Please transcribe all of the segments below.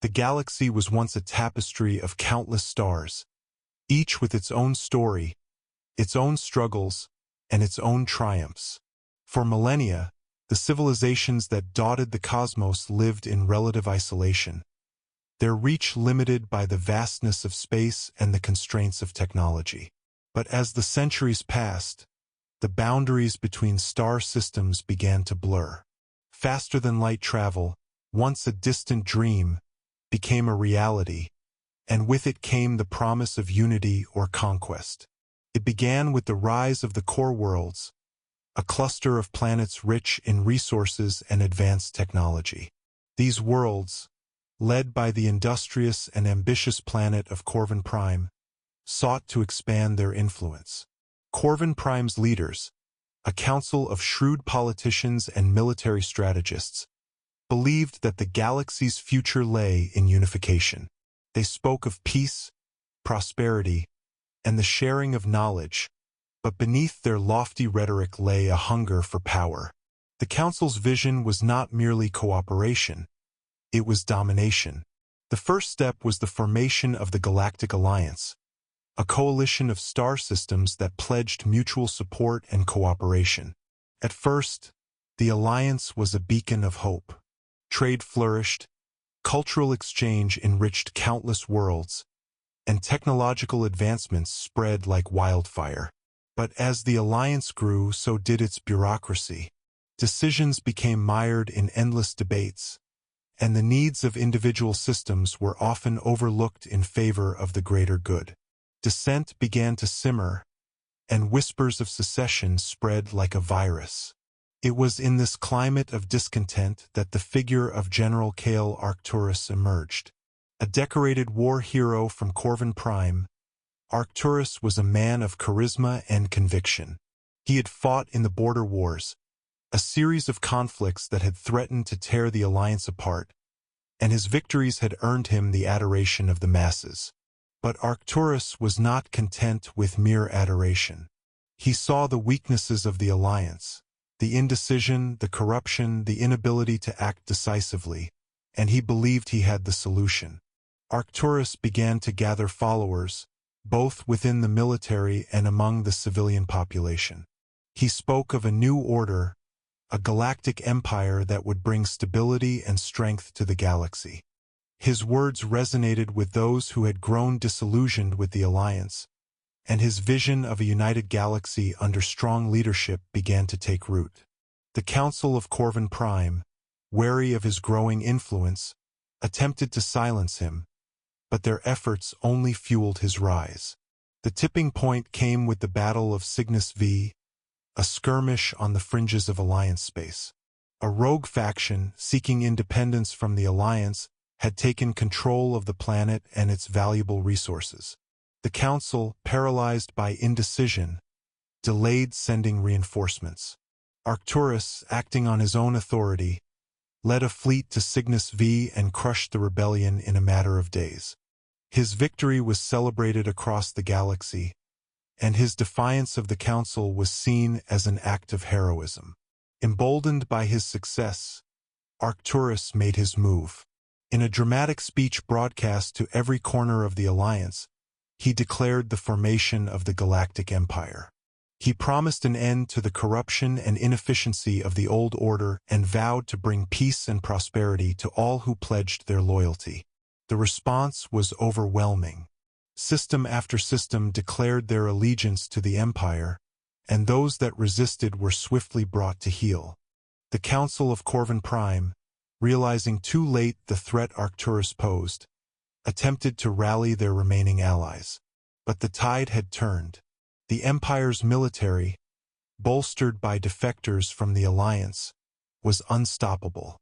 The galaxy was once a tapestry of countless stars, each with its own story, its own struggles, and its own triumphs. For millennia, the civilizations that dotted the cosmos lived in relative isolation, their reach limited by the vastness of space and the constraints of technology. But as the centuries passed, the boundaries between star systems began to blur. Faster-than-light travel, once a distant dream, became a reality, and with it came the promise of unity or conquest. It began with the rise of the core worlds, a cluster of planets rich in resources and advanced technology. These worlds, led by the industrious and ambitious planet of Corvin Prime, sought to expand their influence. Corvin Prime's leaders, a council of shrewd politicians and military strategists, believed that the galaxy's future lay in unification. They spoke of peace, prosperity, and the sharing of knowledge, but beneath their lofty rhetoric lay a hunger for power. The Council's vision was not merely cooperation, it was domination. The first step was the formation of the Galactic Alliance, a coalition of star systems that pledged mutual support and cooperation. At first, the alliance was a beacon of hope. Trade flourished, cultural exchange enriched countless worlds, and technological advancements spread like wildfire. But as the alliance grew, so did its bureaucracy. Decisions became mired in endless debates, and the needs of individual systems were often overlooked in favor of the greater good. Dissent began to simmer, and whispers of secession spread like a virus. It was in this climate of discontent that the figure of General Kale Arcturus emerged. A decorated war hero from Corvin Prime, Arcturus was a man of charisma and conviction. He had fought in the border wars, a series of conflicts that had threatened to tear the alliance apart, and his victories had earned him the adoration of the masses. But Arcturus was not content with mere adoration. He saw the weaknesses of the alliance, the indecision, the corruption, the inability to act decisively, and he believed he had the solution. Arcturus began to gather followers, both within the military and among the civilian population. He spoke of a new order, a galactic empire that would bring stability and strength to the galaxy. His words resonated with those who had grown disillusioned with the alliance, and his vision of a united galaxy under strong leadership began to take root. The Council of Corvin Prime, wary of his growing influence, attempted to silence him, but their efforts only fueled his rise. The tipping point came with the Battle of Cygnus V, a skirmish on the fringes of Alliance space. A rogue faction, seeking independence from the Alliance, had taken control of the planet and its valuable resources. The Council, paralyzed by indecision, delayed sending reinforcements. Arcturus, acting on his own authority, led a fleet to Cygnus V and crushed the rebellion in a matter of days. His victory was celebrated across the galaxy, and his defiance of the Council was seen as an act of heroism. Emboldened by his success, Arcturus made his move. In a dramatic speech broadcast to every corner of the Alliance, he declared the formation of the Galactic Empire. He promised an end to the corruption and inefficiency of the old order and vowed to bring peace and prosperity to all who pledged their loyalty. The response was overwhelming. System after system declared their allegiance to the Empire, and those that resisted were swiftly brought to heel. The Council of Corvin Prime, realizing too late the threat Arcturus posed, attempted to rally their remaining allies. But the tide had turned. The Empire's military, bolstered by defectors from the Alliance, was unstoppable.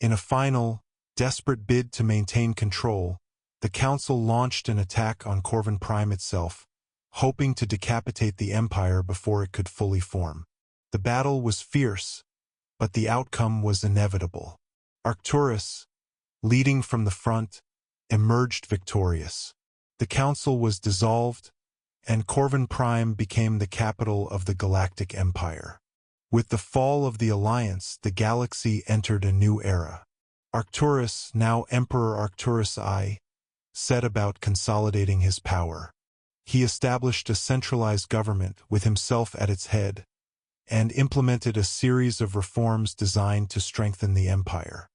In a final, desperate bid to maintain control, the Council launched an attack on Corvin Prime itself, hoping to decapitate the Empire before it could fully form. The battle was fierce, but the outcome was inevitable. Arcturus, leading from the front, emerged victorious. The Council was dissolved, and Corvin Prime became the capital of the Galactic Empire. With the fall of the Alliance, the galaxy entered a new era. Arcturus, now Emperor Arcturus I, set about consolidating his power. He established a centralized government with himself at its head, and implemented a series of reforms designed to strengthen the empire.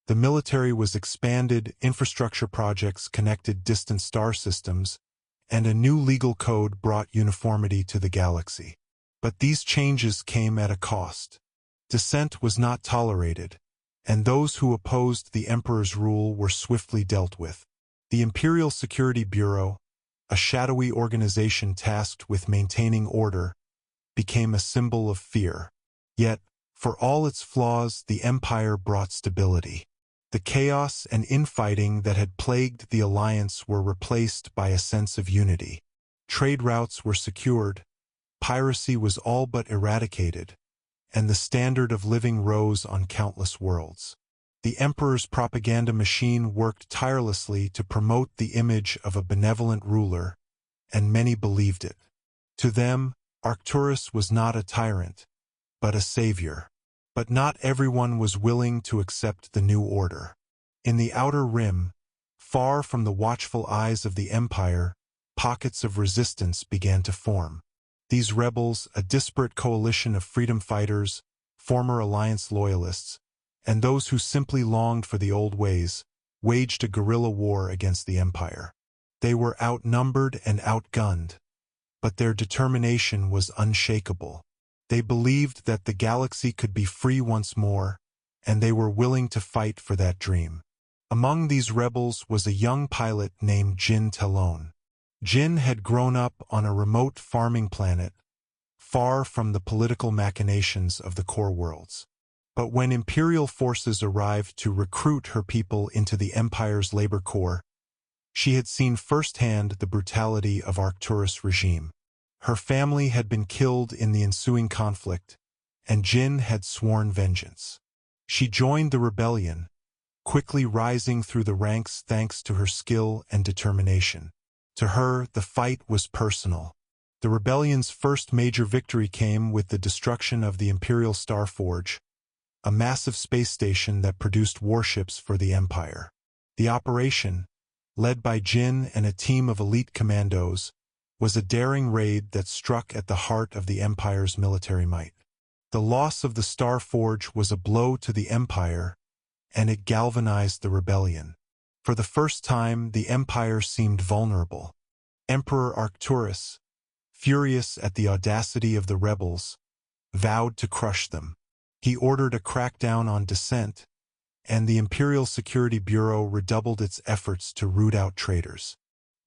The military was expanded, infrastructure projects connected distant star systems, and a new legal code brought uniformity to the galaxy. But these changes came at a cost. Dissent was not tolerated, and those who opposed the emperor's rule were swiftly dealt with. The Imperial Security Bureau, a shadowy organization tasked with maintaining order, became a symbol of fear. Yet, for all its flaws, the empire brought stability. The chaos and infighting that had plagued the alliance were replaced by a sense of unity. Trade routes were secured, piracy was all but eradicated, and the standard of living rose on countless worlds. The emperor's propaganda machine worked tirelessly to promote the image of a benevolent ruler, and many believed it. To them, Arcturus was not a tyrant, but a savior. But not everyone was willing to accept the new order. In the outer rim, far from the watchful eyes of the empire, pockets of resistance began to form. These rebels, a disparate coalition of freedom fighters, former alliance loyalists, and those who simply longed for the old ways, waged a guerrilla war against the empire. They were outnumbered and outgunned, but their determination was unshakable. They believed that the galaxy could be free once more, and they were willing to fight for that dream. Among these rebels was a young pilot named Jin Talon. Jin had grown up on a remote farming planet, far from the political machinations of the core worlds. But when Imperial forces arrived to recruit her people into the Empire's labor corps, she had seen firsthand the brutality of Arcturus' regime. Her family had been killed in the ensuing conflict, and Jin had sworn vengeance. She joined the rebellion, quickly rising through the ranks thanks to her skill and determination. To her, the fight was personal. The rebellion's first major victory came with the destruction of the Imperial Star Forge, a massive space station that produced warships for the Empire. The operation, led by Jin and a team of elite commandos, was a daring raid that struck at the heart of the Empire's military might. The loss of the Star Forge was a blow to the Empire, and it galvanized the rebellion. For the first time, the Empire seemed vulnerable. Emperor Arcturus, furious at the audacity of the rebels, vowed to crush them. He ordered a crackdown on dissent, and the Imperial Security Bureau redoubled its efforts to root out traitors.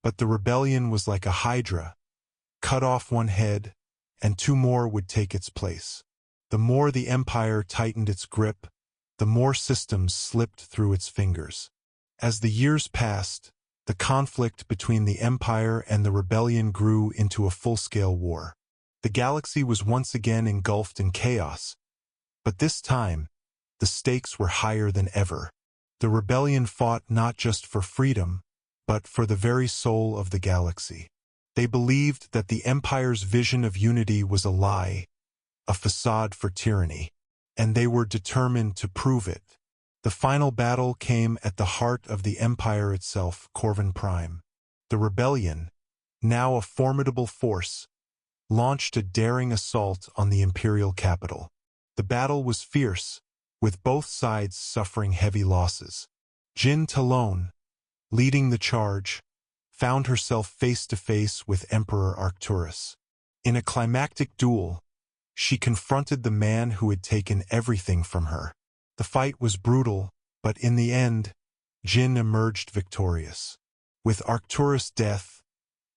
But the rebellion was like a hydra. Cut off one head, and two more would take its place. The more the empire tightened its grip, the more systems slipped through its fingers. As the years passed, the conflict between the empire and the rebellion grew into a full-scale war. The galaxy was once again engulfed in chaos, but this time, the stakes were higher than ever. The rebellion fought not just for freedom, but for the very soul of the galaxy. They believed that the Empire's vision of unity was a lie, a facade for tyranny, and they were determined to prove it. The final battle came at the heart of the Empire itself, Corvin Prime. The rebellion, now a formidable force, launched a daring assault on the Imperial capital. The battle was fierce, with both sides suffering heavy losses. Jin Talon, leading the charge, found herself face-to-face with Emperor Arcturus. In a climactic duel, she confronted the man who had taken everything from her. The fight was brutal, but in the end, Jin emerged victorious. With Arcturus' death,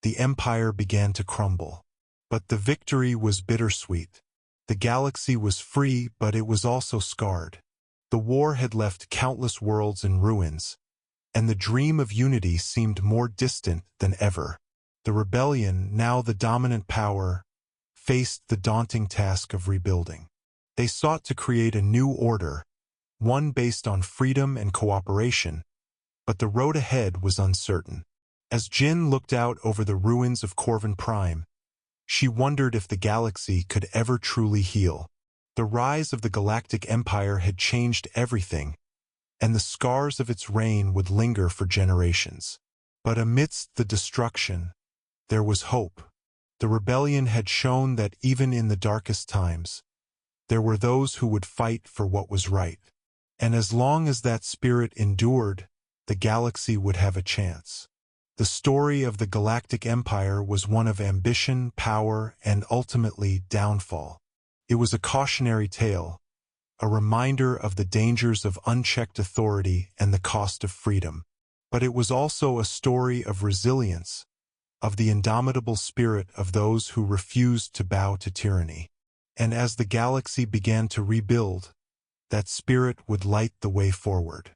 the empire began to crumble. But the victory was bittersweet. The galaxy was free, but it was also scarred. The war had left countless worlds in ruins, and the dream of unity seemed more distant than ever. The rebellion, now the dominant power, faced the daunting task of rebuilding. They sought to create a new order, one based on freedom and cooperation, but the road ahead was uncertain. As Jin looked out over the ruins of Corvin Prime, she wondered if the galaxy could ever truly heal. The rise of the Galactic Empire had changed everything, and the scars of its reign would linger for generations. But amidst the destruction, there was hope. The rebellion had shown that even in the darkest times, there were those who would fight for what was right. And as long as that spirit endured, the galaxy would have a chance. The story of the Galactic Empire was one of ambition, power, and ultimately downfall. It was a cautionary tale, a reminder of the dangers of unchecked authority and the cost of freedom. But it was also a story of resilience, of the indomitable spirit of those who refused to bow to tyranny. And as the galaxy began to rebuild, that spirit would light the way forward.